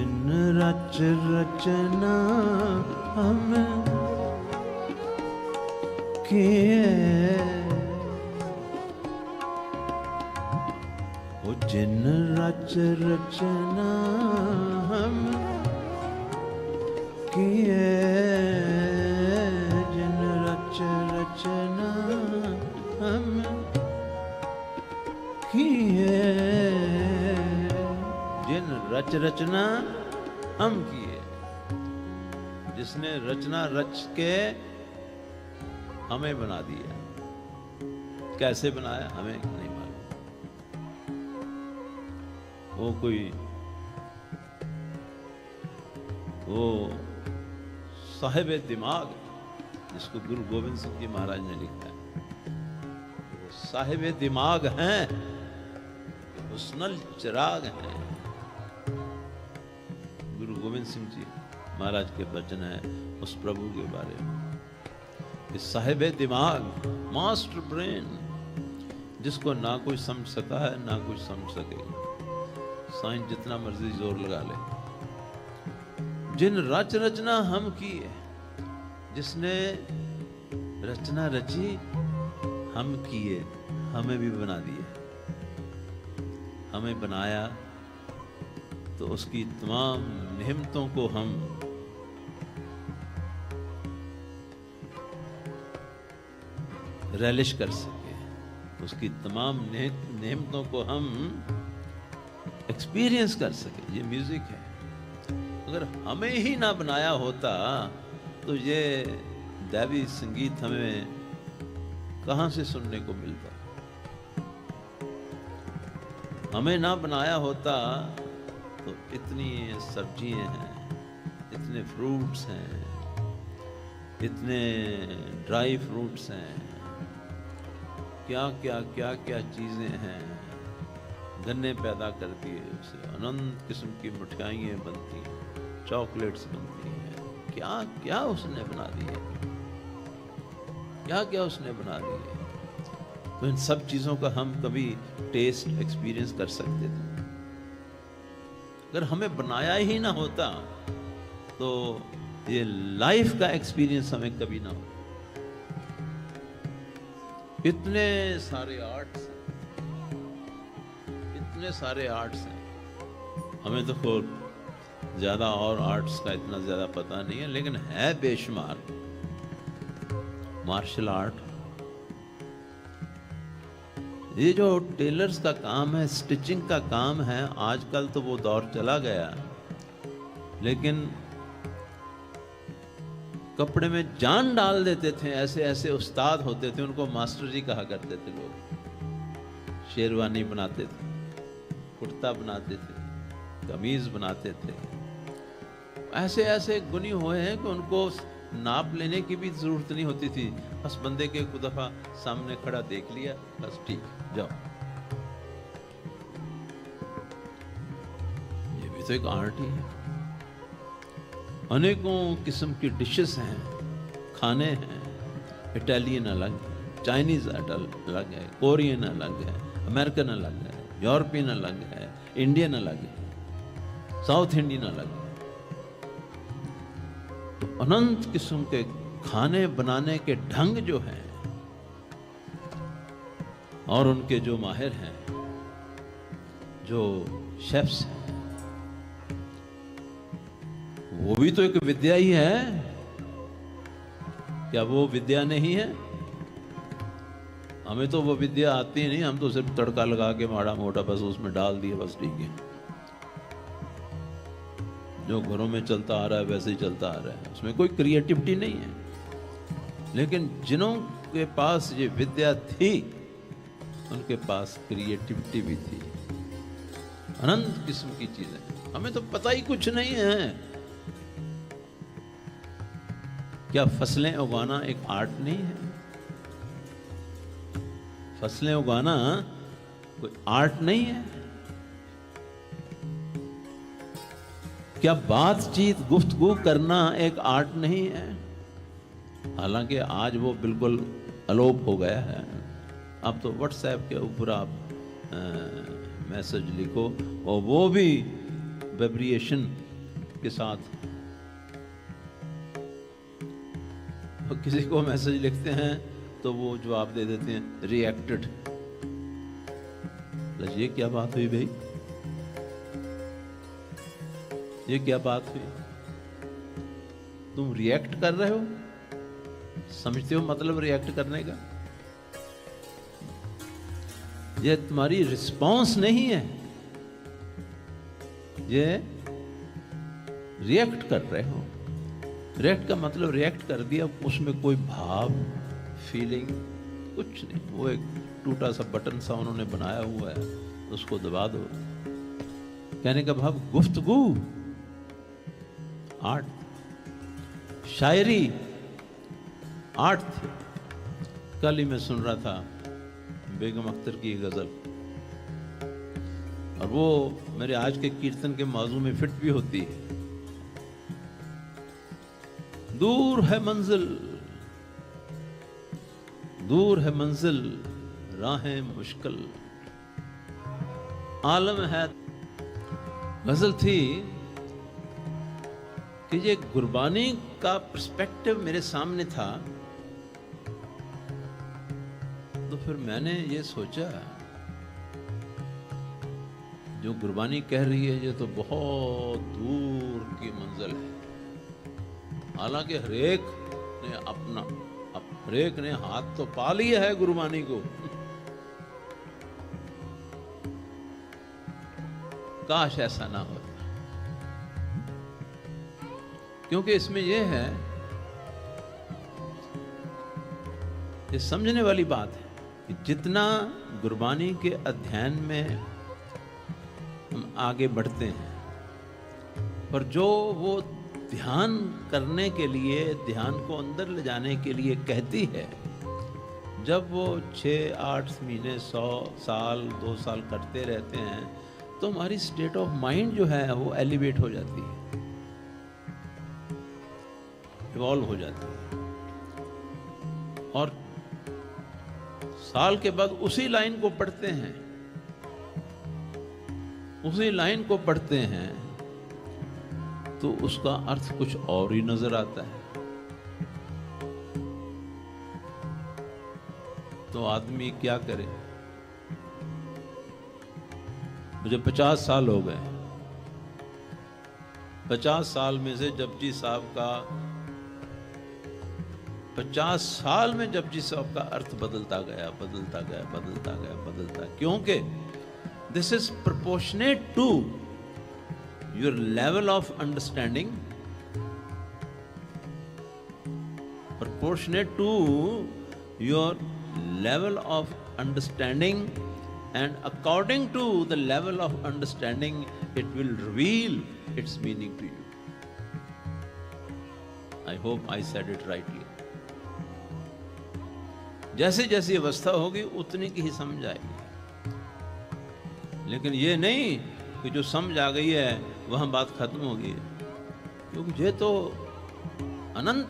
जिन रच रचना हम किए, ओ जिन रच रचना हम किए, जिन रच रचना हम किए, जिन रच रचना हम किए, जिसने रचना रच के हमें बना दिया। कैसे बनाया हमें नहीं मालूम। वो साहिब दिमाग जिसको गुरु गोविंद सिंह जी महाराज ने लिखा है, वो साहिब दिमाग हैं, हुस्नल चिराग हैं। गुरु गोविंद सिंह जी महाराज के वचन है उस प्रभु के बारे में। इस साहिब दिमाग, मास्टर ब्रेन, जिसको ना कोई समझ सका है ना कोई समझ सकेगा, साइंस जितना मर्जी जोर लगा ले। जिन रच रचना हम किए, जिसने रचना रची हम किए, हमें भी बना दिया। हमें बनाया तो उसकी तमाम नेमतों को हम रेलिश कर सके, उसकी तमाम नेमतों को हम एक्सपीरियंस कर सके। ये म्यूजिक है। अगर हमें ही ना बनाया होता तो ये दैवी संगीत हमें कहां से सुनने को मिलता। हमें ना बनाया होता तो इतनी सब्जियां हैं, इतने फ्रूट्स हैं, इतने ड्राई फ्रूट्स हैं, क्या क्या क्या क्या चीजें हैं, गन्ने पैदा कर दिए, उसे अनंत किस्म की मिठाइयाँ बनती हैं, चॉकलेट्स बनती हैं। क्या क्या उसने बना दिया, क्या क्या उसने बना दिया। तो इन सब चीजों का हम कभी टेस्ट एक्सपीरियंस कर सकते थे। अगर हमें बनाया ही ना होता तो ये लाइफ का एक्सपीरियंस हमें कभी ना होता। इतने सारे आर्ट्स हैं, इतने सारे आर्ट्स हैं। हमें तो खुद ज्यादा और आर्ट्स का इतना ज्यादा पता नहीं है, लेकिन है बेशुमार। मार्शल आर्ट, ये जो टेलर्स का काम है, स्टिचिंग का काम है, आजकल तो वो दौर चला गया। लेकिन कपड़े में जान डाल देते थे, ऐसे ऐसे उस्ताद होते थे, उनको मास्टर जी कहा करते थे लोग। शेरवानी बनाते थे, कुर्ता बनाते थे, कमीज बनाते थे। ऐसे ऐसे गुनी हुए हैं कि उनको नाप लेने की भी जरूरत नहीं होती थी। बस बंदे के एक दफा सामने खड़ा देख लिया, बस ठीक, जाओ। ये भी तो एक आर्ट ही है। अनेकों किस्म की डिशेस हैं, खाने हैं। इटालियन अलग है, चाइनीज अलग है, कोरियन अलग है, अमेरिकन अलग है, यूरोपियन अलग है, इंडियन अलग है, साउथ इंडियन अलग है। तो अनंत किस्म के खाने बनाने के ढंग जो हैं और उनके जो माहिर हैं, जो शेफ्स हैं, वो भी तो एक विद्या ही है। क्या वो विद्या नहीं है? हमें तो वो विद्या आती नहीं, हम तो सिर्फ तड़का लगा के माड़ा मोटा बस उसमें डाल दिए, बस ठीक है। जो घरों में चलता आ रहा है वैसे ही चलता आ रहा है, उसमें कोई क्रिएटिविटी नहीं है। लेकिन जिन्हों के पास ये विद्या थी, उनके पास क्रिएटिविटी भी थी। अनंत किस्म की चीजें, हमें तो पता ही कुछ नहीं है। क्या फसलें उगाना एक आर्ट नहीं है? फसलें उगाना कोई आर्ट नहीं है? क्या बातचीत गुफ्तगू करना एक आर्ट नहीं है? हालांकि आज वो बिल्कुल अलोप हो गया है। अब तो व्हाट्सएप के ऊपर आप मैसेज लिखो और वो भी वाइब्रेशन के साथ। और किसी को मैसेज लिखते हैं तो वो जवाब दे देते हैं रिएक्टेड। ये क्या बात हुई भाई, ये क्या बात हुई? तुम रिएक्ट कर रहे हो, समझते हो मतलब रिएक्ट करने का? ये तुम्हारी रिस्पॉन्स नहीं है, ये रिएक्ट कर रहे हो। रिएक्ट का मतलब रिएक्ट कर दिया, उसमें कोई भाव फीलिंग कुछ नहीं, वो एक टूटा सा बटन सा उन्होंने बनाया हुआ है, उसको दबा दो। कहने का भाव गुफ्तगू, आर्ट, शायरी आर्ट थी। कल ही मैं सुन रहा था बेगम अख्तर की गजल, और वो मेरे आज के कीर्तन के मौजू में फिट भी होती है। दूर है मंजिल, दूर है मंजिल, राहें मुश्किल, आलम है। गजल थी कि ये गुरबानी का पर्सपेक्टिव मेरे सामने था, तो फिर मैंने ये सोचा जो गुरबानी कह रही है ये तो बहुत दूर की मंजिल है। हालांकि हरेक ने अपना, हरेक ने हाथ तो पा लिया है गुरबानी को। काश ऐसा ना होता, क्योंकि इसमें यह है, ये समझने वाली बात है कि जितना गुरबानी के अध्ययन में हम आगे बढ़ते हैं, पर जो वो ध्यान करने के लिए, ध्यान को अंदर ले जाने के लिए कहती है, जब वो 6-8 महीने, 100 साल, 2 साल करते रहते हैं, तो हमारी स्टेट ऑफ माइंड जो है वो एलिवेट हो जाती है, इवॉल्व हो जाती है। और साल के बाद उसी लाइन को पढ़ते हैं, उसी लाइन को पढ़ते हैं, तो उसका अर्थ कुछ और ही नजर आता है। तो आदमी क्या करे? मुझे 50 साल हो गए, 50 साल में से जपजी साहब का, 50 साल में जपजी साहब का अर्थ बदलता गया, बदलता गया, बदलता गया, बदलता, क्योंकि this is proportionate to your level of understanding, proportionate to your level of understanding, and according to the level of understanding it will reveal its meaning to you. I hope I said it rightly. जैसे जैसी अवस्था होगी उतनी की ही समझ आएगी, लेकिन ये नहीं कि जो समझ आ गई है वहां बात खत्म हो गई है, क्योंकि ये तो अनंत